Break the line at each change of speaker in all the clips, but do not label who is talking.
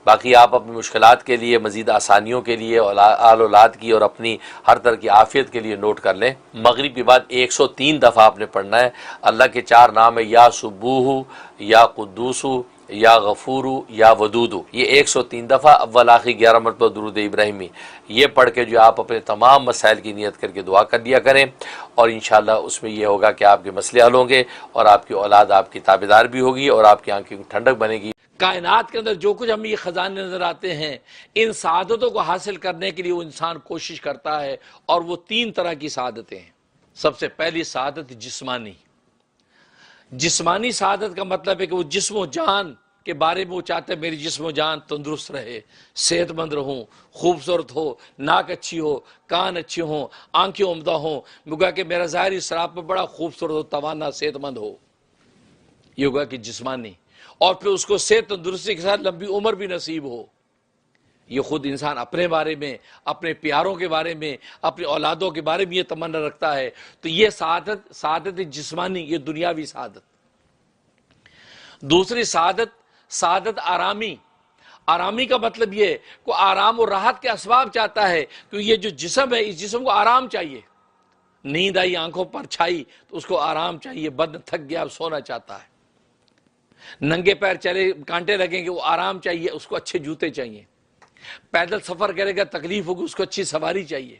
باقی آپ اپنی مشکلات کے لیے، مزید آسانیوں کے لیے، آل اولاد کی اور اپنی ہر طرح کی عافیت کے لیے نوٹ کر لیں۔ مغرب کے بعد 103 دفعہ آپ نے پڑھنا ہے۔ اللہ کے 4 نام ہے، یا سبوح، یا قدوس، یا غفور، یا ودود۔ یہ 103 دفعہ اول آخری 11 مرتبہ درود ابراہیمی، یہ پڑھ کے جو آپ اپنے تمام مسائل کی نیت کر کے دعا کر لیا کریں، اور انشاءاللہ اس میں یہ ہوگا کہ آپ کے مسئلے حل ہوں گے، اور آپ کی اولاد آپ کی تابعدار بھی ہوگی، اور آپ کی آنکھوں کی ٹھنڈک بنے گی۔ کائنات کے اندر جو کچھ ہمیں یہ خزانے نظر آتے ہیں، ان سعادتوں کو حاصل کرنے کے لیے وہ انسان کوشش کرتا ہے، اور وہ 3 طرح کی سعادتیں ہیں۔ سب سے پہلی سعادت جسمانی۔ جسمانی سعادت کا مطلب ہے کہ وہ جسم و جان کے بارے میں وہ چاہتے ہیں میری جسم و جان تندرست رہے، صحت مند رہوں، خوبصورت ہو، ناک اچھی ہو، کان اچھے ہوں، آنکھیں عمدہ ہوں، مگا کہ میرا ظاہری سراپ میں بڑا خوبصورت ہو، توانا، صحت مند ہو۔ یہ ہوگا کہ جسمانی، اور پھر اس کو صحت تندرستی کے ساتھ لمبی عمر بھی نصیب ہو۔ یہ خود انسان اپنے بارے میں، اپنے پیاروں کے بارے میں، اپنے اولادوں کے بارے میں یہ تمنا رکھتا ہے۔ تو یہ سعادت جسمانی، یہ دنیاوی سعادت۔ دوسری سعادت آرامی۔ آرامی کا مطلب یہ کہ آرام و راحت کے اسباب چاہتا ہے، کہ یہ جو جسم ہے، اس جسم کو آرام چاہیے۔ نیند آئی، آنکھوں پر چھائی تو اس کو آرام چاہیے، بدن تھک گیا، اب سونا چاہتا ہے۔ ننگے پیر چلے، کانٹے لگیں گے، وہ آرام چاہیے، اس کو اچھے جوتے چاہیے۔ پیدل سفر کرے گا، تکلیف ہوگی، اس کو اچھی سواری چاہیے۔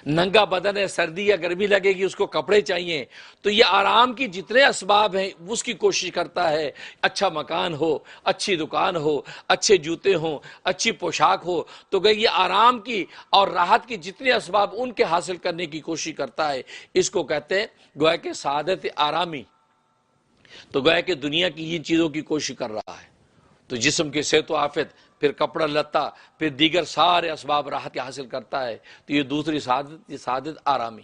ننگا بدن ہے، سردی یا گرمی لگے گی، اس کو کپڑے چاہیے۔ تو یہ آرام کی جتنے اسباب ہیں اس کی کوشش کرتا ہے۔ اچھا مکان ہو، اچھی دکان ہو، اچھے جوتے ہوں، اچھی پوشاک ہو، تو گئی یہ آرام کی اور راحت کی جتنے اسباب ان کے حاصل کرنے کی کوشش کرتا ہے۔ اس کو کہتے ہیں گویا کہ سعادت آرامی۔ تو گویا کہ دنیا کی ان چیزوں کی کوشش کر رہا ہے، تو جسم کی صحت و عافیت، پھر کپڑا لتا، پھر دیگر سارے اسباب راحت کے حاصل کرتا ہے۔ تو یہ دوسری سعادت، یہ سعادت آرامی۔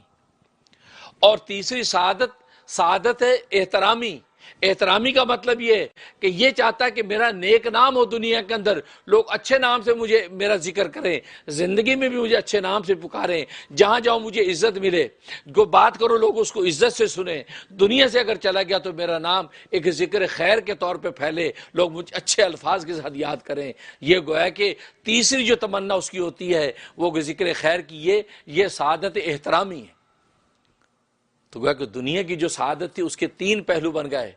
اور تیسری سعادت ہے احترامی۔ احترامی کا مطلب یہ ہے کہ یہ چاہتا ہے کہ میرا نیک نام ہو، دنیا کے اندر لوگ اچھے نام سے مجھے میرا ذکر کریں، زندگی میں بھی مجھے اچھے نام سے پکاریں، جہاں جاؤں مجھے عزت ملے، جو بات کرو لوگ اس کو عزت سے سنیں۔ دنیا سے اگر چلا گیا تو میرا نام ایک ذکر خیر کے طور پہ پھیلے، لوگ مجھے اچھے الفاظ کے ساتھ یاد کریں۔ یہ گویا کہ تیسری جو تمنا اس کی ہوتی ہے وہ ذکر خیر کی، یہ سعادت احترامی ہے۔ تو گویا کہ دنیا کی جو سعادت تھی اس کے 3 پہلو بن گئے۔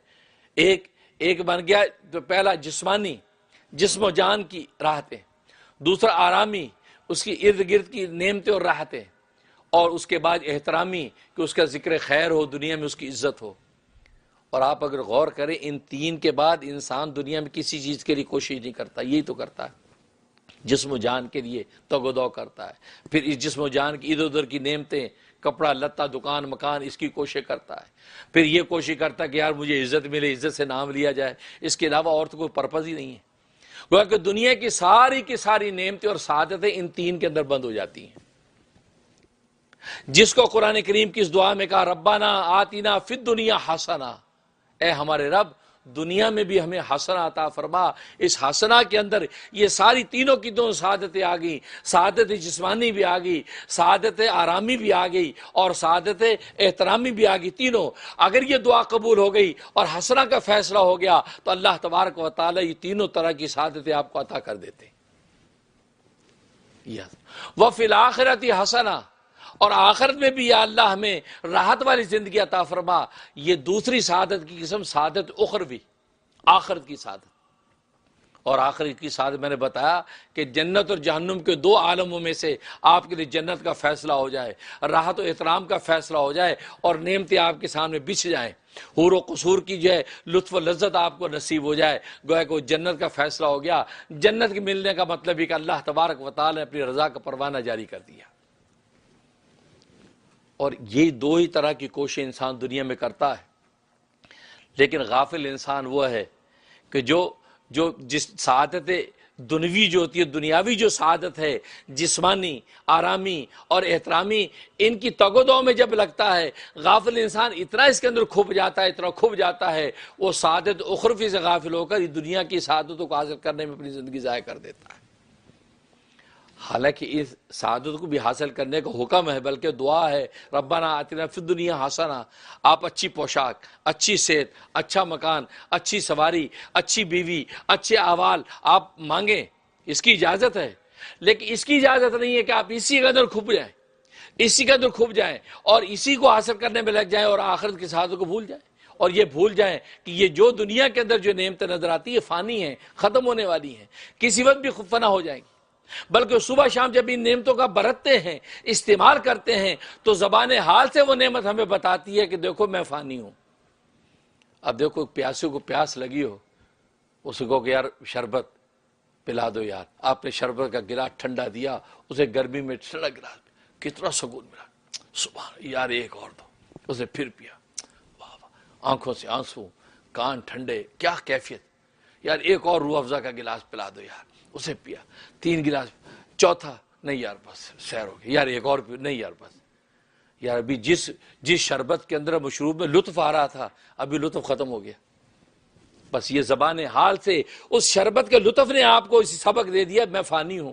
ایک بن گیا تو پہلا جسمانی، جسم و جان کی راحتیں۔ دوسرا آرامی، اس کی ارد گرد کی نعمتیں اور راحتیں۔ اور اس کے بعد احترامی، کہ اس کا ذکر خیر ہو، دنیا میں اس کی عزت ہو۔ اور آپ اگر غور کریں ان 3 کے بعد انسان دنیا میں کسی چیز کے لیے کوشش نہیں کرتا، یہی تو کرتا ہے، جسم و جان کے لیے تگ و دو کرتا ہے۔ پھر اس جسم و جان کی ادھر ادھر کی نعمتیں، کپڑا لتا، دکان مکان، اس کی کوشش کرتا ہے۔ پھر یہ کوشش کرتا ہے کہ یار مجھے عزت ملے، عزت سے نام لیا جائے، اس کے علاوہ اور تو کوئی پرپز ہی نہیں ہے۔ گویا کہ دنیا کی ساری نعمتیں اور سعادتیں ان 3 کے اندر بند ہو جاتی ہیں۔ جس کو قرآن کریم کی اس دعا میں کہا ربنا آتنا فی الدنیا حسنہ، اے ہمارے رب دنیا میں بھی ہمیں حسنہ عطا فرما۔ اس حسنہ کے اندر یہ ساری تینوں کی دو سعادتیں آ گئی، سعادت جسمانی بھی آ گئی، سعادت آرامی بھی آ گئی، اور سعادت احترامی بھی آ گئی۔ تینوں اگر یہ دعا قبول ہو گئی اور حسنہ کا فیصلہ ہو گیا تو اللہ تبارک و تعالی یہ تینوں طرح کی سعادتیں آپ کو عطا کر دیتے۔ وَفِي الْآخِرَةِ حسنہ، اور آخرت میں بھی یا اللہ ہمیں راحت والی زندگی عطا فرما۔ یہ دوسری سعادت کی قسم سعادت اخروی، آخرت کی سعادت۔ اور آخرت کی سعادت میں نے بتایا کہ جنت اور جہنم کے 2 عالموں میں سے آپ کے لیے جنت کا فیصلہ ہو جائے، راحت و احترام کا فیصلہ ہو جائے، اور نعمتیں آپ کے سامنے بچھ جائیں، حور و قصور کی جو ہے لطف و لذت آپ کو نصیب ہو جائے، گویا کہ وہ جنت کا فیصلہ ہو گیا۔ جنت کے ملنے کا مطلب ہے کہ اللہ تبارک و تعالی نے اپنی رضا کا پروانہ جاری کر دیا۔ اور یہ 2 ہی طرح کی کوشش انسان دنیا میں کرتا ہے۔ لیکن غافل انسان وہ ہے کہ جو جس سعادت دنیوی جو ہوتی ہے، دنیاوی جو سعادت ہے، جسمانی، آرامی اور احترامی، ان کی تگ و دو میں جب لگتا ہے غافل انسان اتنا اس کے اندر کھپ جاتا ہے، اتنا کھپ جاتا ہے، وہ سعادت اخروی سے غافل ہو کر دنیا کی سعادتوں کو حاصل کرنے میں اپنی زندگی ضائع کر دیتا ہے۔ حالانکہ اس سعادت کو بھی حاصل کرنے کا حکم ہے، بلکہ دعا ہے، ربنا آتنا فی الدنیا حسنہ. آپ اچھی پوشاک، اچھی صحت، اچھا مکان، اچھی سواری، اچھی بیوی، اچھے احوال آپ مانگیں، اس کی اجازت ہے. لیکن اس کی اجازت نہیں ہے کہ آپ اسی کے اندر کھپ جائیں، اسی کے اندر کھپ جائیں اور اسی کو حاصل کرنے میں لگ جائیں اور آخرت کی سعادت کو بھول جائیں، اور یہ بھول جائیں کہ یہ جو دنیا کے اندر جو نعمتیں نظر آتی ہے فانی ہیں، ختم ہونے والی ہیں، کسی وقت بھی فنا ہو جائیں گی. بلکہ صبح شام جب ان نعمتوں کا برتتے ہیں، استعمال کرتے ہیں، تو زبان حال سے وہ نعمت ہمیں بتاتی ہے کہ دیکھو میں فانی ہوں. اب دیکھو پیاسے کو پیاس لگی ہو، اس کو کہ یار شربت پلا دو یار، آپ نے شربت کا گلاس ٹھنڈا دیا، اسے گرمی میں ٹھنڈا گلاس کتنا سکون ملا، سبحان یار ایک اور دو، اسے پھر پیا، واہ واہ، آنکھوں سے آنسو، کان ٹھنڈے، کیا کیفیت، یار ایک اور روح افزا کا گلاس پلا دو یار، اسے پیا، 3 گلاس، چوتھا نہیں یار بس سیر ہو گیا، یار ایک اور نہیں یار بس، یار ابھی جس شربت کے اندر مشروب میں لطف آ رہا تھا ابھی لطف ختم ہو گیا. بس یہ زبان حال سے اس شربت کے لطف نے آپ کو اسی سبق دے دیا، میں فانی ہوں.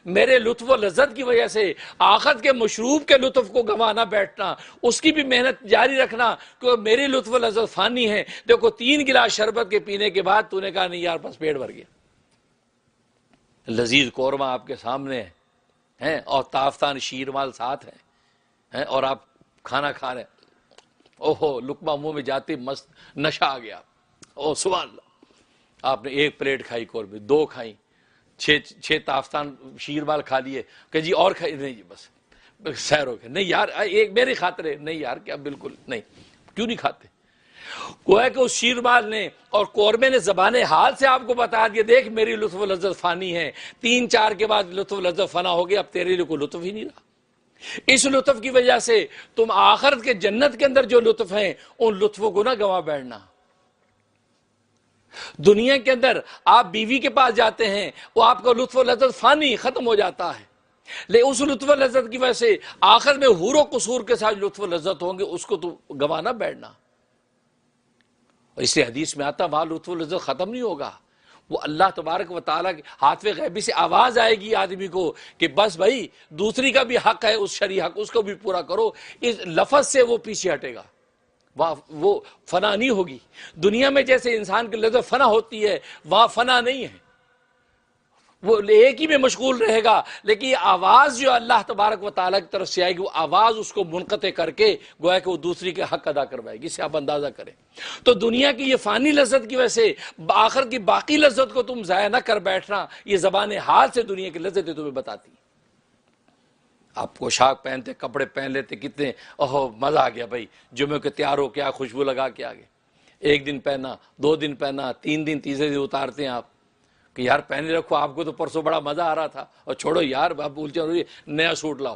میرے لطف و لذت کی وجہ سے آخرت کے مشروب کے لطف کو گنوانا بیٹھنا، اس کی بھی محنت جاری رکھنا کہ میری لطف و لذت فانی ہے. دیکھو 3 گلاس شربت کے پینے کے بعد تو نے کہا نہیں یار بس پیٹ بھر گیا، لذیذ قورمہ آپ کے سامنے ہے اور تافتان شیرمال ساتھ ہے اور آپ کھانا کھا رہے ہیں، اوہو لقمہ منہ میں جاتے مست نشہ آ گیا، او سبحان اللہ، آپ نے 1 پلیٹ کھائی قورمے، 2 کھائیں، 6 تافتان شیرمال کھا لیے کہ جی اور کھائی، نہیں جی بس سیر ہو گیا، نہیں یار ایک میری خاطر ہے، نہیں یار کیا بالکل نہیں، کیوں نہیں کھاتے؟ گویا کہ اس شیرمال نے اور قورمے نے زبان حال سے آپ کو بتا دیا دیکھ میری لطف و لذت فانی ہے، 3-4 کے بعد لطف و لذت فنا ہو گیا، اب تیرے لیے کوئی لطف ہی نہیں رہا. اس لطف کی وجہ سے تم آخرت کے جنت کے اندر جو لطف ہیں ان لطفوں کو نہ گنوا بیٹھنا. دنیا کے اندر آپ بیوی کے پاس جاتے ہیں، وہ آپ کا لطف و لذت فانی ختم ہو جاتا ہے، لیکن اس لطف و لذت کی وجہ سے آخر میں حور و قصور کے ساتھ لطف و لذت ہوں گے، اس کو تو گنوانا بیٹھنا. اس لیے حدیث میں آتا وہاں لطف و لذت ختم نہیں ہوگا، وہ اللہ تبارک و تعالیٰ کے ہاتھ غیبی سے آواز آئے گی آدمی کو کہ بس بھائی دوسری کا بھی حق ہے، اس شرعی حق اس کو بھی پورا کرو. اس لفظ سے وہ پیچھے ہٹے گا، وہ فنا نہیں ہوگی. دنیا میں جیسے انسان کی لذت فنا ہوتی ہے وہاں فنا نہیں ہے، وہ ایک ہی میں مشغول رہے گا. لیکن یہ آواز جو اللہ تبارک و تعالیٰ کی طرف سے آئے گی، وہ آواز اس کو منقطع کر کے گویا کہ وہ دوسری کے حق ادا کروائے گی. اسے آپ اندازہ کریں. تو دنیا کی یہ فانی لذت کی وجہ سے آخر کی باقی لذت کو تم ضائع نہ کر بیٹھنا. یہ زبان حال سے دنیا کی لذتیں تمہیں بتاتی. آپ پوشاک پہنتے، کپڑے پہن لیتے، کتنے اوہ مزہ آ گیا بھائی، جمعے کے تیار ہو کیا خوشبو لگا کے آگے، 1 دن پہنا، 2 دن پہنا، 3 دن، تیسرے دن اتارتے ہیں آپ کہ یار پہنے رکھو، آپ کو تو پرسوں بڑا مزہ آ رہا تھا، اور چھوڑو یار آپ بھول جاؤ نیا سوٹ لاؤ.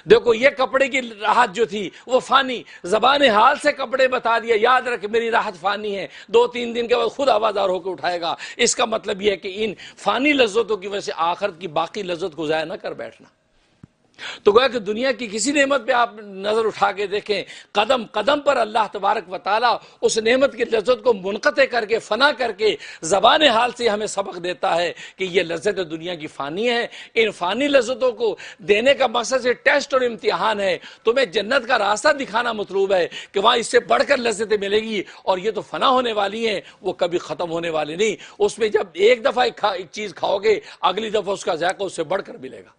دیکھو یہ کپڑے کی راحت جو تھی وہ فانی، زبان حال سے کپڑے بتا دیا یاد رکھ میری راحت فانی ہے، 2-3 دن کے بعد خود آوازدار ہو کے اٹھائے گا. اس کا مطلب یہ ہے کہ ان فانی لذتوں کی وجہ سے آخرت کی باقی لذت کو ضائع نہ کر بیٹھنا. تو گویا کہ دنیا کی کسی نعمت پہ آپ نظر اٹھا کے دیکھیں، قدم قدم پر اللہ تبارک و تعالیٰ اس نعمت کی لذت کو منقطع کر کے فنا کر کے زبان حال سے ہمیں سبق دیتا ہے کہ یہ لذت دنیا کی فانی ہے. ان فانی لذتوں کو دینے کا مقصد سے ٹیسٹ اور امتحان ہے. تمہیں جنت کا راستہ دکھانا مطلوب ہے کہ وہاں اس سے بڑھ کر لذتیں ملے گی، اور یہ تو فنا ہونے والی ہیں، وہ کبھی ختم ہونے والی نہیں. اس میں جب ایک دفعہ ایک چیز کھاؤ گے اگلی دفعہ اس کا ذائقہ اس سے بڑھ کر ملے گا.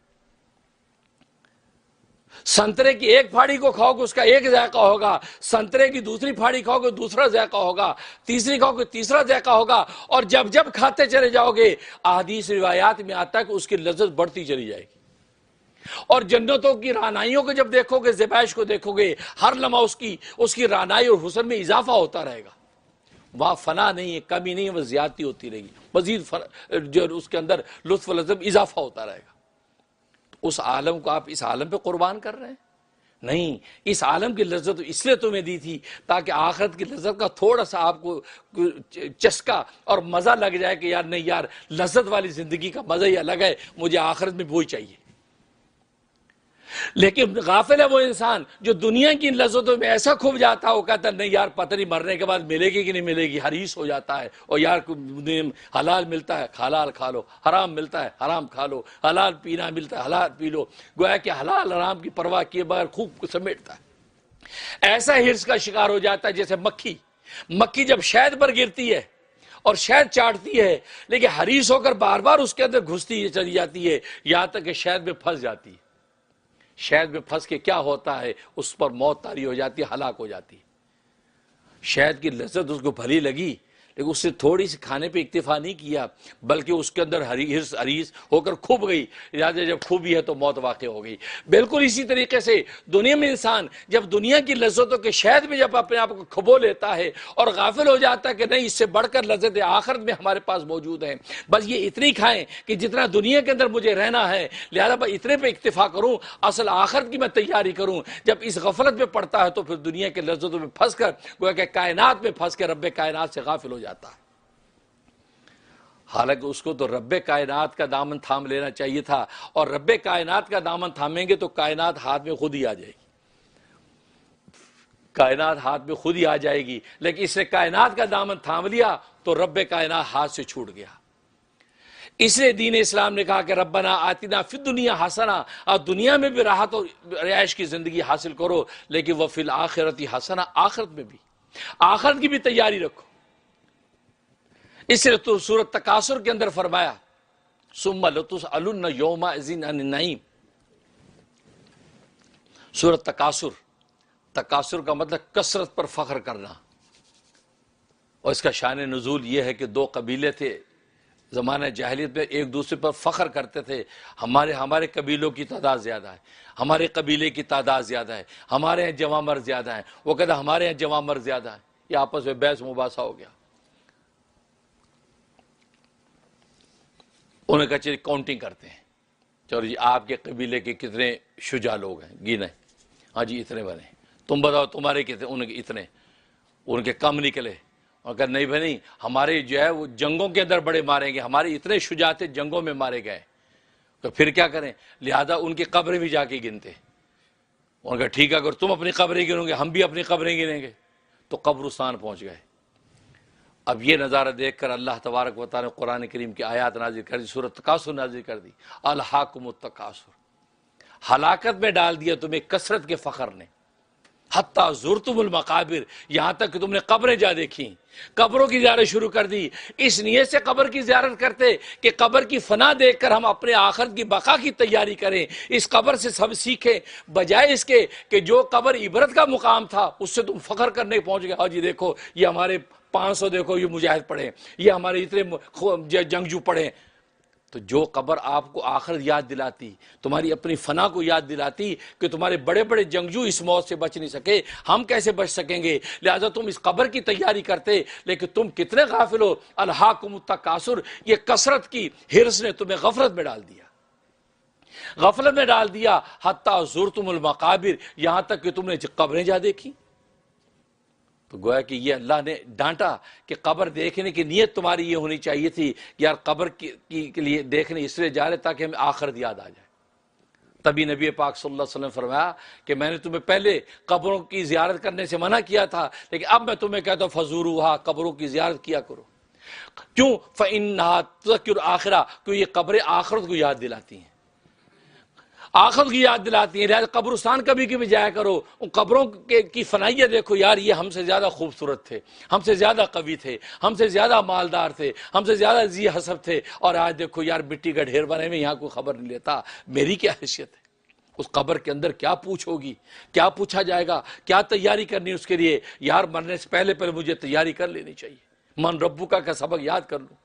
سنترے کی ایک پھاڑی کو کھاؤ گے اس کا ایک ذائقہ ہوگا، سنترے کی دوسری پھاڑی کھاؤ گے دوسرا ذائقہ ہوگا، تیسری کھاؤ گے تیسرا ذائقہ ہوگا، اور جب جب کھاتے چلے جاؤ گے احادیث روایات میں آتا ہے کہ اس کی لذت بڑھتی چلی جائے گی. اور جنتوں کی رعنائیوں کو جب دیکھو گے، زیبائش کو دیکھو گے، ہر لمحہ اس کی رعنائی اور حسن میں اضافہ ہوتا رہے گا. وہاں فنا نہیں ہے، کمی نہیں ہے، وہ زیادتی ہوتی رہے گی، مزید جو اس کے اندر لطف و لذت اضافہ ہوتا رہے گا. اس عالم کو آپ اس عالم پہ قربان کر رہے ہیں؟ نہیں، اس عالم کی لذت اس لیے تمہیں دی تھی تاکہ آخرت کی لذت کا تھوڑا سا آپ کو چسکا اور مزہ لگ جائے کہ یار نہیں یار لذت والی زندگی کا مزہ ہی الگ ہے، مجھے آخرت میں وہی چاہیے. لیکن غافل ہے وہ انسان جو دنیا کی لذتوں میں ایسا کھو جاتا ہے، وہ کہتا ہے نہیں یار پتہ نہیں مرنے کے بعد ملے گی کہ نہیں ملے گی، حریص ہو جاتا ہے، اور یار حلال ملتا ہے حلال کھا لو، حرام ملتا ہے حرام کھا لو، حلال پینا ملتا ہے حلال پی لو، گویا کہ حلال حرام کی پرواہ کیے بغیر خوب سمیٹتا ہے۔ ایسا ہرس کا شکار ہو جاتا ہے جیسے مکھی جب شہد پر گرتی ہے اور شہد چاٹتی ہے، لیکن حریص ہو کر بار بار اس کے اندر گھستی چلی جاتی ہے، یہاں تک کہ شہد میں پھنس جاتی ہے۔ شہد میں پھنس کے کیا ہوتا ہے، اس پر موت طاری ہو جاتی ہے، ہلاک ہو جاتی ہے۔ شہد کی لذت اس کو بھلی لگی، لیکن اس سے تھوڑی سی کھانے پہ اکتفا نہیں کیا، بلکہ اس کے اندر حریص ہو کر کھوب گئی، لہٰذا جب کھوبی ہے تو موت واقع ہو گئی۔ بالکل اسی طریقے سے دنیا میں انسان جب دنیا کی لذتوں کے شہد میں جب اپنے آپ کو کھبو لیتا ہے اور غافل ہو جاتا ہے کہ نہیں، اس سے بڑھ کر لذت آخرت میں ہمارے پاس موجود ہیں، بس یہ اتنی کھائیں کہ جتنا دنیا کے اندر مجھے رہنا ہے، لہذا میں اتنے پہ اکتفا کروں، اصل آخرت کی میں تیاری کروں۔ جب اس غفلت میں پڑتا ہے تو پھر دنیا کے لذتوں میں پھنس کر گویا کہ کائنات میں پھنس کے رب کائنات سے غافل ہو جاتا ہے۔ حالانکہ اس کو تو رب کائنات کا دامن تھام لینا چاہیے تھا، اور رب کائنات کا دامن تھامیں گے تو کائنات ہاتھ میں خود ہی آ جائے گی، کائنات ہاتھ میں خود ہی آ جائے گی، لیکن اس نے کائنات کا دامن تھام لیا تو رب کائنات ہاتھ سے چھوٹ گیا۔ اس لیے دین اسلام نے کہا کہ ربنا آتنا فی الدنیا حسنہ، اور دنیا میں بھی راحت اور رہائش کی زندگی حاصل کرو، لیکن وفی الآخرۃ حسنہ، آخرت میں بھی، آخرت کی بھی تیاری رکھو۔ اس لیے تو سورۃ تکاثر کے اندر فرمایا ثم لتسألن یومئذ عن النعیم۔ سورۃ تکاثر کا مطلب کثرت پر فخر کرنا، اور اس کا شان نزول یہ ہے کہ دو قبیلے تھے زمانہ جاہلیت میں، ایک دوسرے پر فخر کرتے تھے، ہمارے قبیلوں کی تعداد زیادہ ہے، ہمارے قبیلے کی تعداد زیادہ ہے، ہمارے ہیں جوان مرد زیادہ ہیں، وہ کہتا ہمارے ہیں جوان مرد زیادہ ہیں، یہ آپس میں بحث مباحثہ ہو گیا۔ انہوں نے کہا چلیے کاؤنٹنگ کرتے ہیں، چلو جی آپ کے قبیلے کے کتنے شجاع لوگ ہیں گنے، ہاں جی اتنے بنے، تم بتاؤ تمہارے کتنے، ان کے اتنے، ان کے کم نکلے، اور کہا نہیں بھائی نہیں، ہمارے جو ہے وہ جنگوں کے اندر بڑے مارے گئے، ہمارے اتنے شجاع تھے جنگوں میں مارے گئے، تو پھر کیا کریں، لہذا ان کی قبریں بھی جا کے گنتے۔ انہوں نے کہا ٹھیک ہے، اگر تم اپنی قبریں گنو گے ہم بھی اپنی قبریں گنیں گے، تو قبرستان پہنچ گئے۔ اب یہ نظارہ دیکھ کر اللہ تبارک و تعالیٰ نے قرآن کریم کی آیات نازل کر دی، سورۃ تکاثر نازل کر دی، الہاکم التکاثر، ہلاکت میں ڈال دیا تمہیں کثرت کے فخر نے، حتیٰ زرتم المقابر، یہاں تک کہ تم نے قبریں جا دیکھی، قبروں کی زیارت شروع کر دی، اس نیت سے قبر کی زیارت کرتے کہ قبر کی فنا دیکھ کر ہم اپنے آخرت کی بقا کی تیاری کریں، اس قبر سے سب سیکھیں، بجائے اس کے کہ جو قبر عبرت کا مقام تھا اس سے تم فخر کرنے پہنچ گئے، ہاں جی دیکھو یہ ہمارے 500 دیکھو یہ مجاہد پڑھے، یہ ہمارے اتنے جنگجو پڑھے۔ تو جو قبر آپ کو آخرت یاد دلاتی، تمہاری اپنی فنا کو یاد دلاتی کہ تمہارے بڑے بڑے جنگجو اس موت سے بچ نہیں سکے، ہم کیسے بچ سکیں گے، لہذا تم اس قبر کی تیاری کرتے، لیکن تم کتنے غافل ہو، الہاکم التکاثر، یہ کثرت کی ہرس نے تمہیں غفلت میں ڈال دیا، غفلت میں ڈال دیا، حتیٰ زرتم المقابر، یہاں تک کہ تم نے قبریں جا دیکھی۔ تو گویا کہ یہ اللہ نے ڈانٹا کہ قبر دیکھنے کی نیت تمہاری یہ ہونی چاہیے تھی کہ یار قبر کے لیے دیکھنے اس لیے جا رہے تاکہ ہمیں آخرت یاد آ جائے۔ تبھی نبی پاک صلی اللہ علیہ وسلم نے فرمایا کہ میں نے تمہیں پہلے قبروں کی زیارت کرنے سے منع کیا تھا، لیکن اب میں تمہیں کہتا ہوں فزوروہا، قبروں کی زیارت کیا کرو۔ کیوں؟ فإنہا تذکر آخرہ، کیوں یہ قبریں آخرت کو یاد دلاتی ہیں، آخرت کی یاد دلاتی ہیں، لہذا قبرستان کبھی کبھی جایا کرو، ان قبروں کی فنائیت دیکھو، یار یہ ہم سے زیادہ خوبصورت تھے، ہم سے زیادہ قوی تھے، ہم سے زیادہ مالدار تھے، ہم سے زیادہ ذی حسب تھے، اور آج دیکھو یار مٹی کا ڈھیر بنے میں یہاں کوئی خبر نہیں لیتا، میری کیا حیثیت ہے۔ اس قبر کے اندر کیا پوچھ ہوگی، کیا پوچھا جائے گا، کیا تیاری کرنی اس کے لیے، یار مرنے سے پہلے مجھے تیاری کر لینی چاہیے، من ربو کا سبق یاد کر لوں،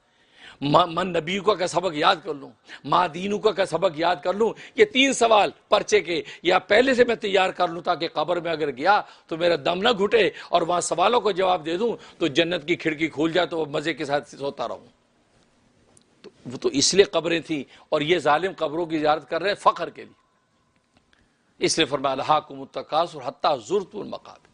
من نبیوں کا سبق یاد کر لوں، ماں دینوں کا سبق یاد کر لوں، یہ 3 سوال پرچے کے یا پہلے سے میں تیار کر لوں تاکہ قبر میں اگر گیا تو میرا دم نہ گھٹے اور وہاں سوالوں کو جواب دے دوں تو جنت کی کھڑکی کھول جائے تو مزے کے ساتھ سوتا رہوں۔ تو وہ تو اس لیے قبریں تھیں، اور یہ ظالم قبروں کی زیارت کر رہے ہیں فخر کے لیے، اس لیے فرمایا الہاکم التکاثر حتی زرتم المقابر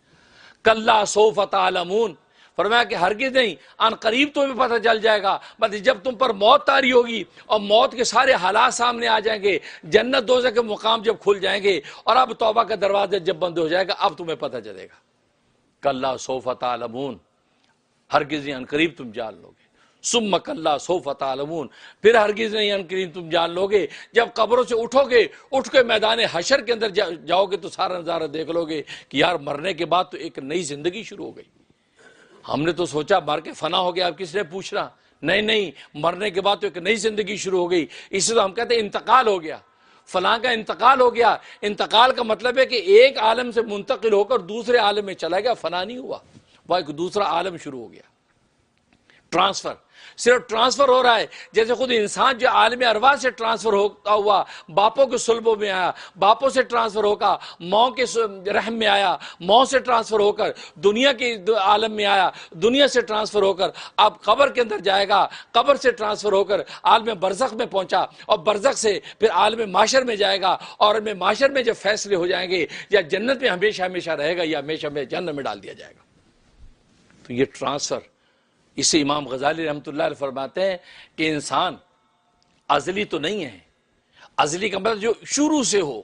کلا سوف تعلمون فرمایا کہ ہرگز نہیں، ان قریب تمہیں پتہ چل جائے گا، بس جب تم پر موت طاری ہوگی اور موت کے سارے حالات سامنے آ جائیں گے، جنت دوزخ کے مقام جب کھل جائیں گے اور اب توبہ کا دروازہ جب بند ہو جائے گا، اب تمہیں پتہ چلے گا۔ کلا سوف تعلمون، ہرگز نہیں ان قریب تم جان لو گے، ثم کلا سوف تعلمون، پھر ہرگز نہیں ان قریب تم جان لو گے، جب قبروں سے اٹھو گے، اٹھ کے میدان حشر کے اندر جاؤ گے تو سارا نظارہ دیکھ لو گے کہ یار مرنے کے بعد تو ایک نئی زندگی شروع ہو گئی۔ ہم نے تو سوچا مر کے فنا ہو گیا، اب کس نے پوچھنا؟ نہیں، مرنے کے بعد تو ایک نئی زندگی شروع ہو گئی۔ اس سے تو ہم کہتے ہیں انتقال ہو گیا، فلاں کا انتقال ہو گیا۔ انتقال کا مطلب ہے کہ ایک عالم سے منتقل ہو کر دوسرے عالم میں چلا گیا، فنا نہیں ہوا، وہ ایک دوسرا عالم شروع ہو گیا۔ ٹرانسفر، صرف ٹرانسفر ہو رہا ہے، جیسے خود انسان جو عالم ارواح سے ٹرانسفر ہوتا ہوا باپوں کے صلبوں میں آیا، باپوں سے ٹرانسفر ہو کر ماں کے رحم میں آیا، ماں سے ٹرانسفر ہو کر دنیا کے عالم میں آیا، دنیا سے ٹرانسفر ہو کر اب قبر کے اندر جائے گا، قبر سے ٹرانسفر ہو کر عالم برزخ میں پہنچا، اور برزخ سے پھر عالم محشر میں جائے گا، اور عالم محشر میں جب فیصلے ہو جائیں گے یا جنت میں ہمیشہ ہمیشہ رہے گا یا ہمیشہ میں جہنم میں ڈال دیا جائے گا۔ تو یہ ٹرانسفر، اس سے امام غزالی رحمۃ اللہ علیہ فرماتے ہیں کہ انسان ازلی تو نہیں ہے۔ ازلی کا مطلب جو شروع سے ہو،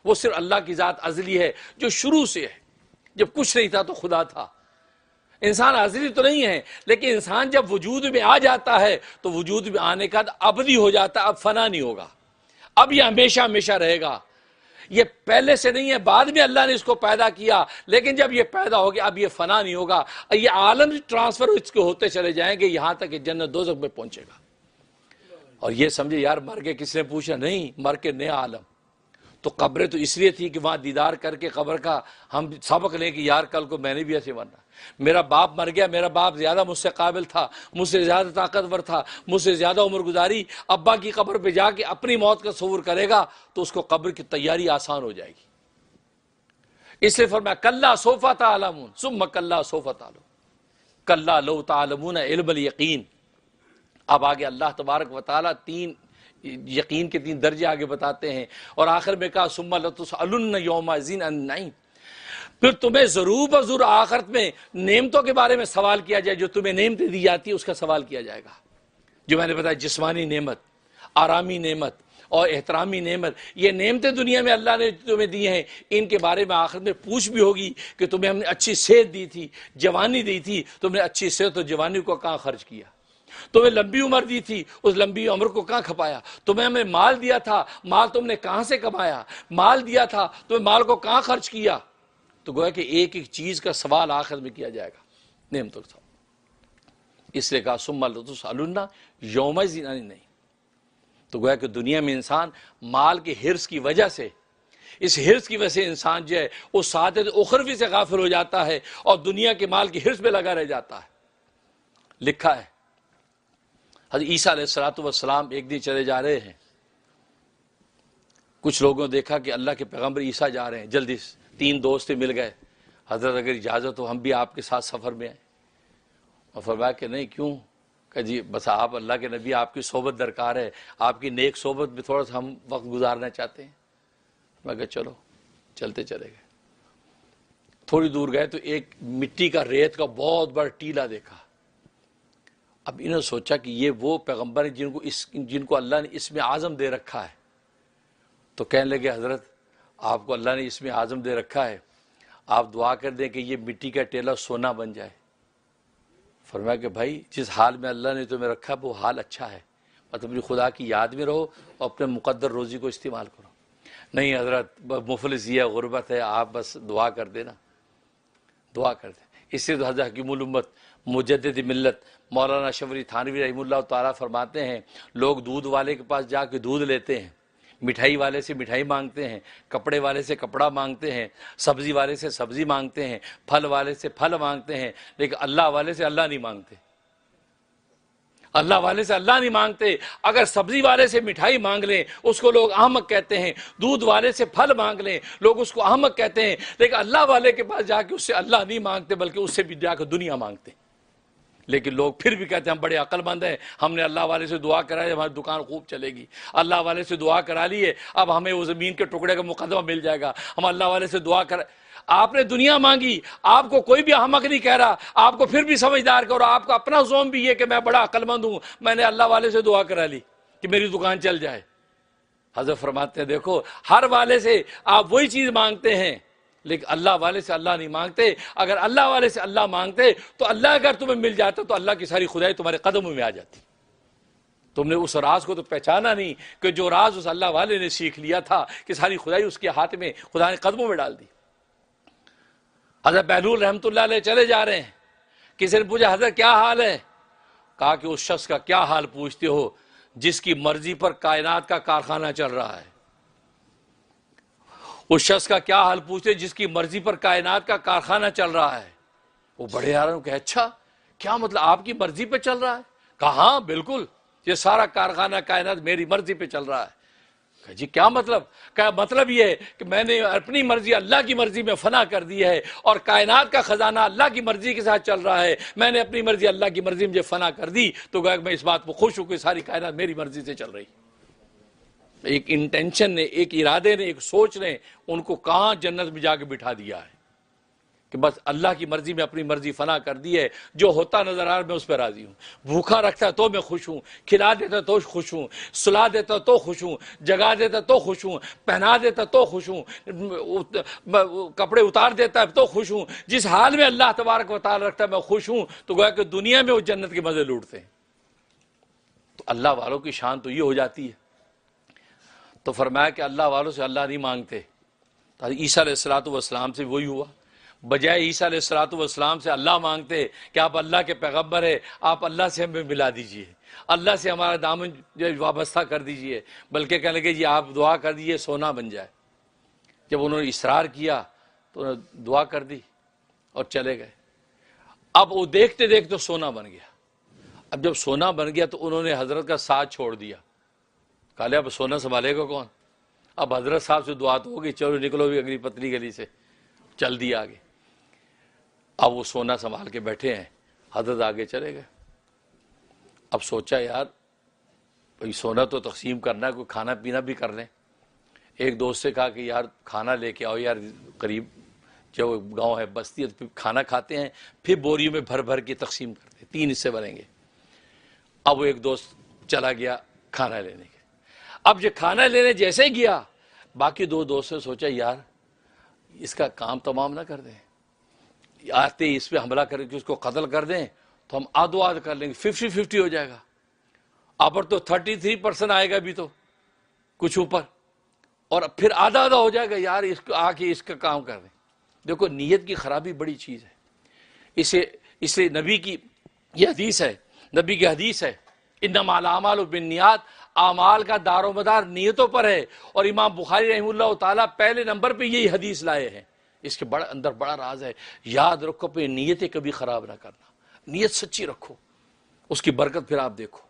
وہ صرف اللہ کی ذات ازلی ہے جو شروع سے ہے، جب کچھ نہیں تھا تو خدا تھا۔ انسان ازلی تو نہیں ہے، لیکن انسان جب وجود میں آ جاتا ہے تو وجود میں آنے کا ابدی ہو جاتا ہے، اب فنا نہیں ہوگا، اب یہ ہمیشہ ہمیشہ رہے گا۔ یہ پہلے سے نہیں ہے، بعد میں اللہ نے اس کو پیدا کیا، لیکن جب یہ پیدا ہو گیا اب یہ فنا نہیں ہوگا، یہ عالم ٹرانسفر اس کے ہوتے چلے جائیں گے یہاں تک کہ جنت دوزخ میں پہنچے گا۔ اور یہ سمجھے یار مر کے کس نے پوچھا؟ نہیں، مر کے نیا عالم۔ تو قبریں تو اس لیے تھی کہ وہاں دیدار کر کے قبر کا ہم سبق لیں کہ یار کل کو میں نے بھی ایسے مرنا، میرا باپ مر گیا، میرا باپ زیادہ مجھ سے قابل تھا، مجھ سے زیادہ طاقتور تھا، مجھ سے زیادہ عمر گزاری، ابا کی قبر پہ جا کے اپنی موت کا تصور کرے گا تو اس کو قبر کی تیاری آسان ہو جائے گی۔ اس لیے فرمایا کلا سوف تعلمون ثم کلا سوف تعلمون کلا لو تعلمون علم الیقین۔ اب آگے اللہ تبارک و تعالیٰ یقین کے 3 درجے آگے بتاتے ہیں، اور آخر میں کہا ثم لتسألن یومئذ عن النعیم، پھر تمہیں ضرور بضرور آخرت میں نعمتوں کے بارے میں سوال کیا جائے، جو تمہیں نعمتیں دی جاتی ہیں اس کا سوال کیا جائے گا۔ جو میں نے بتایا جسمانی نعمت، آرامی نعمت اور احترامی نعمت، یہ نعمتیں دنیا میں اللہ نے تمہیں دی ہیں، ان کے بارے میں آخرت میں پوچھ بھی ہوگی کہ تمہیں ہم نے اچھی صحت دی تھی، جوانی دی تھی، تم نے اچھی صحت اور جوانی کو کہاں خرچ کیا؟ تمہیں لمبی عمر دی تھی، اس لمبی عمر کو کہاں کھپایا؟ تمہیں ہمیں مال دیا تھا، مال تم نے کہاں سے کمایا؟ مال دیا تھا، تمہیں مال کو کہاں خرچ کیا؟ تو گویا کہ ایک ایک چیز کا سوال آخر میں کیا جائے گا، نعمتوں کا۔ اس لیے کہا ثم لتسألن یومئذ عن النعیم۔ تو گویا کہ دنیا میں انسان مال کے حرص کی وجہ سے، اس حرص کی وجہ سے انسان جو ہے وہ سعادت اخروی سے غافل ہو جاتا ہے اور دنیا کے مال کی حرص میں لگا رہ جاتا ہے۔ لکھا ہے حضرت عیسیٰ علیہ السلام ایک دن چلے جا رہے ہیں، کچھ لوگوں نے دیکھا کہ اللہ کے پیغمبر عیسیٰ جا رہے ہیں، جلدی سے 3 دوست مل گئے، حضرت اگر اجازت ہو ہم بھی آپ کے ساتھ سفر میں آئیں۔ اور فرمایا کہ نہیں، کیوں؟ کہ جی بس آپ اللہ کے نبی، آپ کی صحبت درکار ہے، آپ کی نیک صحبت میں تھوڑا سا ہم وقت گزارنا چاہتے ہیں۔ میں کہا چلو، چلتے چلے گئے۔ تھوڑی دور گئے تو ایک مٹی کا ریت کا بہت بڑا ٹیلا دیکھا۔ اب انہوں نے سوچا کہ یہ وہ پیغمبر ہیں جن کو اللہ نے اسم اعظم دے رکھا ہے۔ تو کہنے لگے حضرت آپ کو اللہ نے اسم اعظم دے رکھا ہے، آپ دعا کر دیں کہ یہ مٹی کا ٹیلا سونا بن جائے۔ فرمایا کہ بھائی جس حال میں اللہ نے تمہیں رکھا وہ حال اچھا ہے، مطلب اپنی خدا کی یاد میں رہو اور اپنے مقدر روزی کو استعمال کرو۔ نہیں حضرت مفلس یہ غربت ہے، آپ بس دعا کر دینا، دعا کر دیں۔ اس سے تو حضرت حکیم الامت مجدد ملت مولانا شوری تھانوی رحمہ اللہ تعالیٰ فرماتے ہیں، لوگ دودھ والے کے پاس جا کے دودھ لیتے ہیں، مٹھائی والے سے مٹھائی مانگتے ہیں، کپڑے والے سے کپڑا مانگتے ہیں، سبزی والے سے سبزی مانگتے ہیں، پھل والے سے پھل مانگتے ہیں، لیکن اللہ والے سے اللہ نہیں مانگتے۔ اللہ والے سے اللہ نہیں مانگتے۔ اگر سبزی والے سے مٹھائی مانگ لیں اس کو لوگ احمق کہتے ہیں، دودھ والے سے پھل مانگ لیں لوگ اس کو احمق کہتے ہیں، لیکن اللہ والے کے پاس جا کے اس سے اللہ نہیں مانگتے بلکہ اس سے بھی جا کے دنیا مانگتے ہیں۔ لیکن لوگ پھر بھی کہتے ہیں ہم بڑے عقل مند ہیں، ہم نے اللہ والے سے دعا کرائی، ہماری دکان خوب چلے گی، اللہ والے سے دعا کرا لی ہے، اب ہمیں وہ زمین کے ٹکڑے کا مقدمہ مل جائے گا، ہم اللہ والے سے دعا کرا۔ آپ نے دنیا مانگی، آپ کو کوئی بھی احمق نہیں کہہ رہا، آپ کو پھر بھی سمجھدار کرو، آپ کا اپنا زوم بھی یہ کہ میں بڑا عقل مند ہوں، میں نے اللہ والے سے دعا کرا لی کہ میری دکان چل جائے۔ حضرت فرماتے ہیں دیکھو ہر والے سے آپ وہی چیز مانگتے ہیں لیکن اللہ والے سے اللہ نہیں مانگتے۔ اگر اللہ والے سے اللہ مانگتے تو اللہ اگر تمہیں مل جاتا تو اللہ کی ساری خدائی تمہارے قدموں میں آ جاتی۔ تم نے اس راز کو تو پہچانا نہیں کہ جو راز اس اللہ والے نے سیکھ لیا تھا کہ ساری خدائی اس کے ہاتھ میں، خدا نے قدموں میں ڈال دی۔ حضرت بہلول رحمۃ اللہ علیہ چلے جا رہے ہیں، کسی نے پوچھا حضرت کیا حال ہے؟ کہا کہ اس شخص کا کیا حال پوچھتے ہو جس کی مرضی پر کائنات کا کارخانہ چل رہا ہے۔ اس شخص کا کیا حال پوچھتے جس کی مرضی پر کائنات کا کارخانہ چل رہا ہے۔ وہ بڑے حیران کہ اچھا کیا مطلب آپ کی مرضی پہ چل رہا ہے؟ کہا ہاں بالکل، یہ سارا کارخانہ کائنات میری مرضی پہ چل رہا ہے۔ کہا جی کیا مطلب؟ کہا مطلب یہ ہے کہ میں نے اپنی مرضی اللہ کی مرضی میں فنا کر دی ہے اور کائنات کا خزانہ اللہ کی مرضی کے ساتھ چل رہا ہے، میں نے اپنی مرضی اللہ کی مرضی مجھے فنا کر دی تو گویا کہ میں اس بات کو خوش ہوں کہ ساری کائنات میری مرضی سے چل رہی۔ ایک انٹینشن نے، ایک ارادے نے، ایک سوچ نے ان کو کہاں جنت میں جا کے بٹھا دیا ہے کہ بس اللہ کی مرضی میں اپنی مرضی فنا کر دی ہے، جو ہوتا نظر آ رہا میں اس پہ راضی ہوں، بھوکا رکھتا تو میں خوش ہوں، کھلا دیتا تو خوش ہوں، سلا دیتا تو خوش ہوں، جگا دیتا تو خوش ہوں، پہنا دیتا تو خوش ہوں، کپڑے اتار دیتا تو خوش ہوں، جس حال میں اللہ تبارک و تعالی رکھتا ہے میں خوش ہوں، تو گویا کہ دنیا میں وہ جنت کے مزے لوٹتے ہیں۔ تو اللہ والوں کی شان تو یہ ہو جاتی ہے۔ تو فرمایا کہ اللہ والوں سے اللہ نہیں مانگتے۔ تو عیسیٰ علیہ الصلوۃ والسلام سے وہی ہوا، بجائے عیسیٰ علیہ الصلوۃ والسلام سے اللہ مانگتے کہ آپ اللہ کے پیغمبر ہیں، آپ اللہ سے ہمیں ملا دیجئے، اللہ سے ہمارا دامن وابستہ کر دیجئے، بلکہ کہنے لگے جی آپ دعا کر دیجئے سونا بن جائے۔ جب انہوں نے اصرار کیا تو انہوں نے دعا کر دی اور چلے گئے۔ اب وہ دیکھتے دیکھتے سونا بن گیا۔ اب جب سونا بن گیا تو انہوں نے حضرت کا ساتھ چھوڑ دیا، کہا اب سونا سنبھالے گا کون؟ اب حضرت صاحب سے دعا تو ہوگی، چلو نکلو بھی اگلی پتلی گلی سے، چل دیا آگے۔ اب وہ سونا سنبھال کے بیٹھے ہیں، حضرت آگے چلے گئے۔ اب سوچا یار بھئی سونا تو تقسیم کرنا ہے، کوئی کھانا پینا بھی کر لیں۔ ایک دوست سے کہا کہ یار کھانا لے کے آؤ یار، قریب جو گاؤں ہے بستی ہے، تو پھر کھانا کھاتے ہیں، پھر بوریوں میں بھر بھر کے تقسیم کرتے ہیں، 3 حصے بنیں گے۔ اب وہ ایک دوست چلا گیا کھانا لینے کے۔ اب جو کھانا لینے جیسے گیا، باقی 2 دوستوں نے سوچا یار اس کا کام تمام نہ کر دیں، آتے اس پہ حملہ کر کے اس کو قتل کر دیں تو ہم آدھو آدھ کر لیں گے، 50-50 ہو جائے گا۔ اب تو 33% آئے گا بھی تو کچھ اوپر، اور پھر آدھا آدھا ہو جائے گا، یار اس کو آ کے اس کا کام کر دیں۔ دیکھو نیت کی خرابی بڑی چیز ہے۔ اسے نبی کی یہ حدیث ہے، نبی کی حدیث ہے انما الاعمال بالنیات، اعمال کا دار و مدار نیتوں پر ہے، اور امام بخاری رحمہ اللہ تعالیٰ پہلے نمبر پہ یہی حدیث لائے ہیں۔ اس کے اندر بڑا راز ہے، یاد رکھو پہ نیتیں کبھی خراب نہ کرنا، نیت سچی رکھو، اس کی برکت پھر آپ دیکھو۔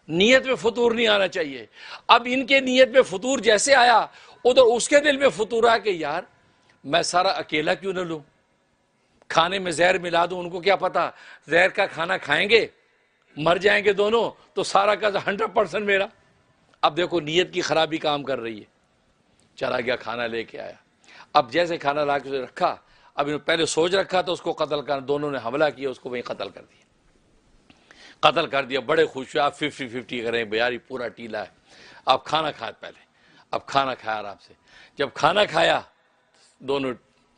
نیت میں فطور نہیں آنا چاہیے۔ اب ان کے نیت میں فطور جیسے آیا، ادھر اس کے دل میں فطور آیا کہ یار میں سارا اکیلا کیوں نہ لوں، کھانے میں زہر ملا دوں، ان کو کیا پتا زہر کا کھانا کھائیں گے مر جائیں گے دونوں، تو سارا کا 100% میرا۔ اب دیکھو نیت کی خرابی کام کر رہی ہے۔ چلا گیا کھانا لے کے آیا، اب جیسے کھانا لا کے رکھا، اب انہوں پہلے سوچ رکھا تو اس کو قتل کرنا، دونوں نے حملہ کیا، اس کو وہیں قتل کر دیا۔ قتل کر دیا، بڑے خوش ہوئے، آپ 50-50 کریں بیاری پورا ٹیلا ہے۔ اب کھانا کھایا، پہلے اب کھانا کھایا آرام سے۔ جب کھانا کھایا دونوں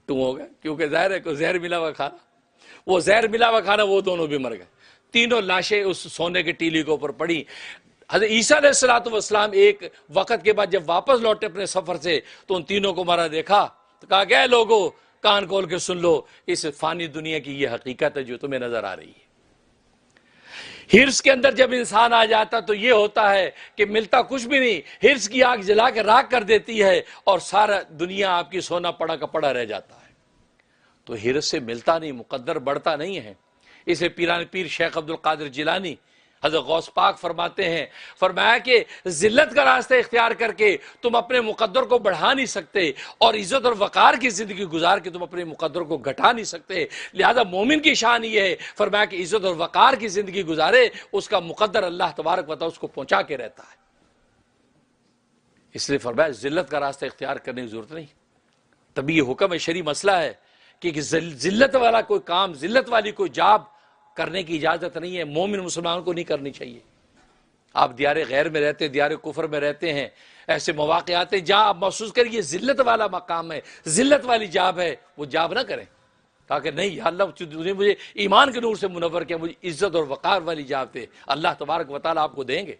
ٹو ہو گئے، کیونکہ ظاہر ہے کہ زہر ملا ہوا کھانا، وہ زہر ملا ہوا کھانا، وہ دونوں بھی مر گئے۔ تینوں لاشیں اس سونے کے ٹیلی کے اوپر پڑی۔ حضرت عیسیٰ علیہ الصلوۃ والسلام ایک وقت کے بعد جب واپس لوٹے اپنے سفر سے تو ان تینوں کو مرا دیکھا تو کہا کہ اے لوگو کان کھول کے سن لو، اس فانی دنیا کی یہ حقیقت ہے جو تمہیں نظر آ رہی ہے۔ ہرس کے اندر جب انسان آ جاتا تو یہ ہوتا ہے کہ ملتا کچھ بھی نہیں، ہرس کی آگ جلا کے راکھ کر دیتی ہے اور سارا دنیا آپ کی سونا پڑا کا پڑا رہ جاتا ہے۔ تو ہرس سے ملتا نہیں، مقدر بڑھتا نہیں ہے۔ اسے پیران پیر شیخ عبد القادر جیلانی حضرت غوث پاک فرماتے ہیں، فرمایا کہ ذلت کا راستہ اختیار کر کے تم اپنے مقدر کو بڑھا نہیں سکتے، اور عزت اور وقار کی زندگی گزار کے تم اپنے مقدر کو گھٹا نہیں سکتے۔ لہذا مومن کی شان یہ ہے، فرمایا کہ عزت اور وقار کی زندگی گزارے، اس کا مقدر اللہ تبارک و تعالی اس کو پہنچا کے رہتا ہے۔ اس لیے فرمایا ذلت کا راستہ اختیار کرنے کی ضرورت نہیں، تبھی یہ حکم شرعی مسئلہ ہے کہ ذلت والا کوئی کام، ذلت والی کوئی جاب کرنے کی اجازت نہیں ہے، مومن مسلمان کو نہیں کرنی چاہیے۔ آپ دیار غیر میں رہتے ہیں، دیار کفر میں رہتے ہیں، ایسے مواقع آتے ہیں جہاں آپ محسوس کریں یہ ذلت والا مقام ہے، ذلت والی جاب ہے، وہ جاب نہ کریں، تاکہ نہیں یا اللہ تجھے مجھے ایمان کے نور سے منور کیا، مجھے عزت اور وقار والی جاب دے، اللہ تبارک و تعالیٰ آپ کو دیں گے۔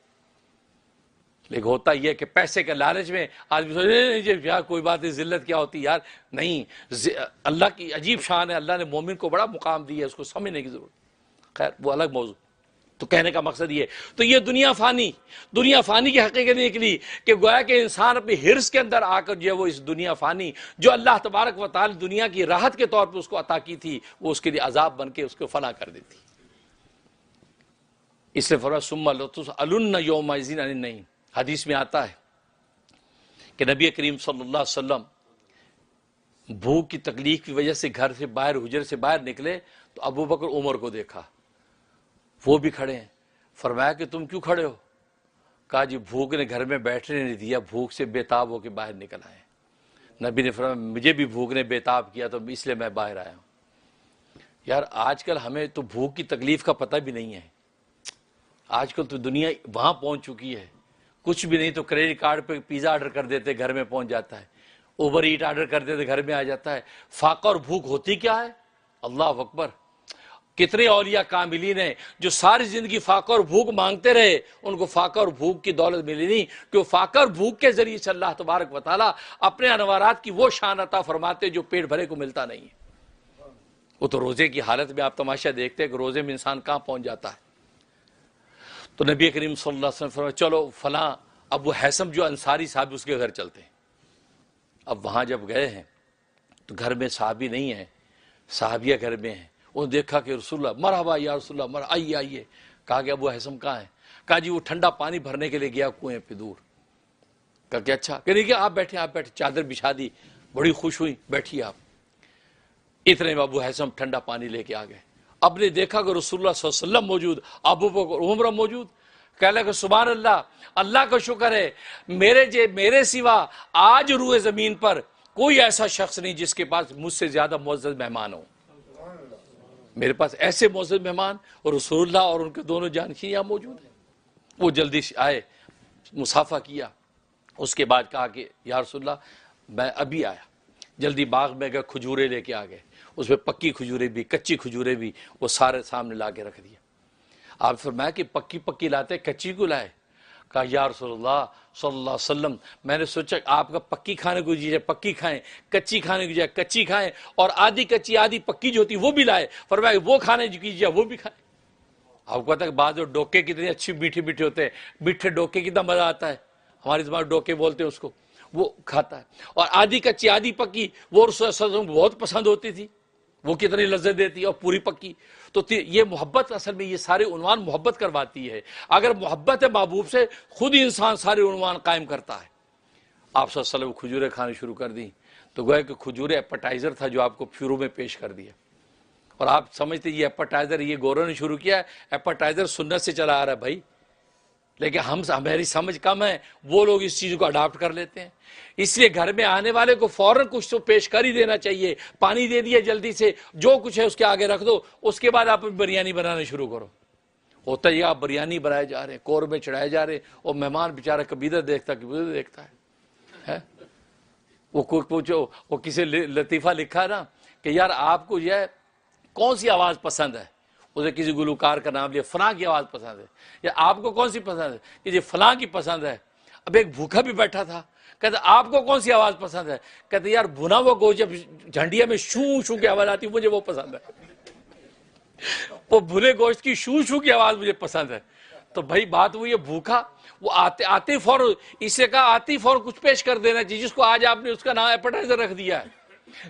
لیکن ہوتا یہ کہ پیسے کے لالچ میں آدمی سوچے یار کوئی بات نہیں، ذلت کیا ہوتی یار، نہیں، اللہ کی عجیب شان ہے، اللہ نے مومن کو بڑا مقام دیا ہے، اس کو سمجھنے کی ضرورت۔ خیر وہ الگ موضوع۔ تو کہنے کا مقصد یہ، تو یہ دنیا فانی کی حقیقت نکلی کہ گویا کہ انسان اپنی حرص کے اندر آ کر جو ہے وہ اس دنیا فانی جو اللہ تبارک و تعالی دنیا کی راحت کے طور پہ اس کو عطا کی تھی، وہ اس کے لیے عذاب بن کے اس کو فنا کر دیتی۔ اس لیے فرمایا ثم لتسألن یومئذ عن النعیم۔ حدیث میں آتا ہے کہ نبی کریم صلی اللہ علیہ وسلم بھوک کی تکلیف کی وجہ سے گھر سے باہر، حجرے سے باہر نکلے تو ابو بکر عمر کو دیکھا، وہ بھی کھڑے ہیں۔ فرمایا کہ تم کیوں کھڑے ہو؟ کہا جی بھوک نے گھر میں بیٹھنے نہیں دیا، بھوک سے بےتاب ہو کے باہر نکل آئے۔ نبی نے فرمایا مجھے بھی بھوک نے بےتاب کیا تو اس لیے میں باہر آیا ہوں۔ یار آج کل ہمیں تو بھوک کی تکلیف کا پتہ بھی نہیں ہے، آج کل تو دنیا وہاں پہنچ چکی ہے، کچھ بھی نہیں تو کریڈٹ کارڈ پہ پیزا آرڈر کر دیتے گھر میں پہنچ جاتا ہے، اوبر ایٹ آرڈر کر دیتے گھر میں آ جاتا ہے۔ فاقہ اور بھوک ہوتی کیا ہے؟ اللہ اکبر! کتنے اولیاء کاملین ہیں جو ساری زندگی فاقہ اور بھوک مانگتے رہے، ان کو فاقہ اور بھوک کی دولت ملی نہیں، کہ فاقہ اور بھوک کے ذریعے سے اللہ تبارک و تعالیٰ اپنے انوارات کی وہ شان عطا فرماتے جو پیٹ بھرے کو ملتا نہیں ہے۔ وہ تو روزے کی حالت میں آپ تماشا دیکھتے ہیں کہ روزے میں انسان کہاں پہنچ جاتا ہے۔ تو نبی کریم صلی اللہ علیہ وسلم فرمایا چلو فلاں ابو حیثم جو انصاری صاحب اس کے گھر چلتے ہیں۔ اب وہاں جب گئے ہیں تو گھر میں صحابی نہیں ہیں، صحابیہ گھر میں ہیں۔ انہوں نے دیکھا کہ رسول اللہ مرحبا یا رسول اللہ مرحبا، آئیے آئیے۔ کہا کہ ابو حیثم کہاں ہیں؟ کہا جی وہ ٹھنڈا پانی بھرنے کے لیے گیا کنویں پہ دور۔ کہا کہ اچھا، کہ نہیں کہ آپ بیٹھے، چادر بچھا دی، بڑی خوش ہوئی، بیٹھیے آپ۔ اتنے میں ابو حیثم ٹھنڈا پانی لے کے آ گئے۔ اب نے دیکھا کہ رسول اللہ صلی اللہ علیہ وسلم موجود، ابو بکر عمر موجود۔ کہنے لگا سبحان اللہ، اللہ کا شکر ہے میرے سوا آج روئے زمین پر کوئی ایسا شخص نہیں جس کے پاس مجھ سے زیادہ معزز مہمان ہو۔ میرے پاس ایسے معزز مہمان اور رسول اللہ اور ان کے دونوں جانشین یہاں موجود ہیں۔ وہ جلدی سے آئے، مصافحہ کیا، اس کے بعد کہا کہ یا رسول اللہ میں ابھی آیا۔ جلدی باغ میں گئے، کھجورے لے کے آ گئے، اس میں پکی کھجورے بھی کچی کھجورے بھی، وہ سارے سامنے لا کے رکھ دیا۔ آپ فرمایا کہ پکی لاتے کچی کو لائے؟ کہا یا رسول اللہ صلی اللہ علیہ وسلم میں نے سوچا آپ کا پکی کھانے کو جائے پکی کھائیں، کچی کھانے کی جائے کچی کھائیں، اور آدھی کچی آدھی پکی جو ہوتی وہ بھی لائے۔ فرمایا وہ کھانے کی جائے وہ بھی کھائیں۔ آپ کو پتا ہے بعض ڈوکے کتنے اچھی میٹھے میٹھے ہوتے ہیں، میٹھے ڈوکے کتنا مزہ آتا ہے، ہماری زبان ڈوکے بولتے ہیں اس کو، وہ کھاتا ہے۔ اور آدھی کچی آدھی پکی وہ رسول اللہ صلی اللہ علیہ وسلم کو بہت پسند ہوتی تھی، وہ کتنی لذت دیتی ہے، اور پوری پکی۔ تو یہ محبت اصل میں یہ سارے عنوان محبت کرواتی ہے۔ اگر محبت ہے محبوب سے خود ہی انسان سارے عنوان قائم کرتا ہے۔ آپ صلی اللہ علیہ وسلم کھجورے کھانے شروع کر دی تو گویا کہ کھجورے ایپیٹائزر تھا جو آپ کو پھیرو میں پیش کر دیا، اور آپ سمجھتے یہ ایپیٹائزر یہ گوروں نے شروع کیا ہے، ایپیٹائزر سنت سے چلا آ رہا ہے بھائی، لیکن ہماری سمجھ کم ہے، وہ لوگ اس چیز کو اڈاپٹ کر لیتے ہیں۔ اس لیے گھر میں آنے والے کو فوراً کچھ تو پیش کر ہی دینا چاہیے، پانی دے دیا جلدی سے، جو کچھ ہے اس کے آگے رکھ دو، اس کے بعد آپ بریانی بنانا شروع کرو۔ ہوتا یہ آپ بریانی بنائے جا رہے ہیں، قورمے چڑھائے جا رہے ہیں، اور مہمان بیچارہ کبھی ادھر دیکھتا کبھی ادھر دیکھتا ہے۔ وہ کوئی پوچھو، وہ کسی لطیفہ لکھا نا کہ یار آپ کو یہ کون سی آواز پسند ہے، اسے کسی گلوکار کا نام لیا، فلاں کی آواز پسند ہے، یا آپ کو کون سی پسند ہے کہ یہ فلاں کی پسند ہے۔ اب ایک بھوکا بھی بیٹھا تھا، کہتے آپ کو کون سی آواز پسند ہے؟ کہتے یار بھنا ہوا گوشت جب جھنڈیا میں شوں شوں کی آواز آتی مجھے وہ پسند ہے، وہ بھنے گوشت کی شوں شوں کی آواز مجھے پسند ہے۔ تو بھائی بات وہ یہ بھوکا وہ آتے فوراً، اس سے کہا آتی فوراً کچھ پیش کر دینا چاہیے، جس کو آج آپ نے اس کا نام ایپیٹائزر رکھ دیا ہے،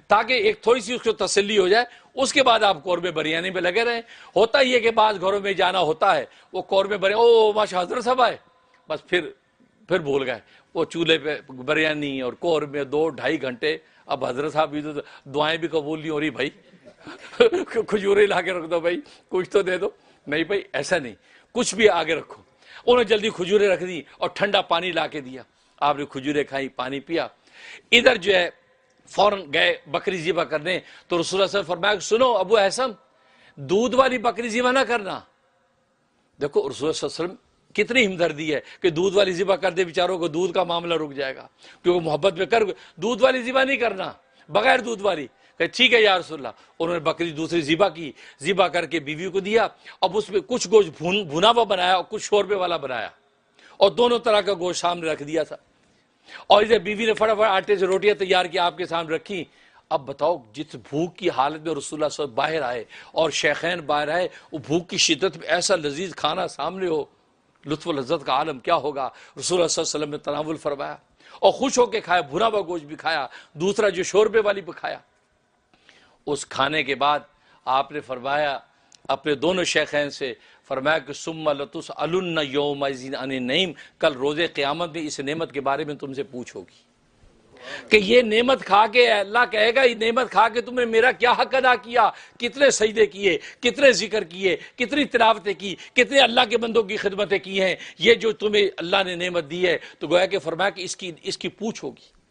تاکہ ایک تھوڑی سی اس کو تسلی ہو جائے، اس کے بعد آپ قورمے بریانی پہ لگے رہیں۔ ہوتا یہ کہ بعض گھروں میں جانا ہوتا ہے، وہ قورمے بریانی او ماشاء حضرت صاحب آئے، بس پھر بھول گئے، وہ چولہے پہ بریانی اور قورمے 2-2.5 گھنٹے۔ اب حضرت صاحب بھی تو دعائیں بھی قبول نہیں ہو رہی بھائی، کھجورے لا کے رکھ دو بھائی، کچھ تو دے دو۔ نہیں بھائی ایسا نہیں، کچھ بھی آگے رکھو۔ انہوں نے جلدی کھجورے رکھ دی اور ٹھنڈا پانی لا کے دیا، آپ نے کھجورے کھائی، پانی پیا۔ ادھر جو ہے فوراً گئے بکری ذبح کرنے، تو رسول اللہ صلی اللہ علیہ وسلم فرمایا کہ سنو ابو احسم، دودھ والی بکری ذبح نہ کرنا۔ دیکھو رسول اللہ صلی اللہ علیہ وسلم کتنی ہمدردی ہے کہ دودھ والی ذبح کر دے، بیچاروں کو دودھ کا معاملہ رک جائے گا، کیونکہ محبت میں کر دودھ والی ذبح نہیں کرنا، بغیر دودھ والی۔ کہ ٹھیک ہے یا رسول اللہ۔ انہوں نے بکری دوسری ذبح کی، ذبح کر کے بیوی کو دیا، اب اس میں کچھ گوشت بھنا ہوا بنایا اور کچھ شوربے والا بنایا، اور دونوں طرح کا گوشت سامنے رکھ دیا تھا، اور ادھر بیوی نے فٹافٹ آٹے سے روٹیاں تیار کی آپ کے سامنے رکھی۔ اب بتاؤ جس بھوک کی حالت میں رسول اللہ صلی اللہ علیہ وسلم باہر آئے اور شیخین باہر آئے، وہ بھوک کی شدت میں ایسا لذیذ کھانا سامنے ہو، لطف و لذت کا عالم کیا ہوگا۔ رسول اللہ صلی اللہ علیہ وسلم نے تناول فرمایا اور خوش ہو کے کھایا، بھنا ہوا گوشت بھی کھایا، دوسرا جو شوربے والی بھی کھایا۔ اس کھانے کے بعد آپ نے فرمایا اپنے دونوں شیخین سے، فرمایا کہ ثم لتسألن یومئذ عن النعیم، کل روز قیامت میں اس نعمت کے بارے میں تم سے پوچھ ہوگی کہ یہ نعمت کھا کے اللہ کہے گا یہ نعمت کھا کے تم نے میرا کیا حق ادا کیا، کتنے سجدے کیے، کتنے ذکر کیے، کتنی تلاوتیں کی، کتنے اللہ کے بندوں کی خدمتیں کی ہیں، یہ جو تمہیں اللہ نے نعمت دی ہے۔ تو گویا کہ فرمایا کہ اس کی پوچھ ہوگی۔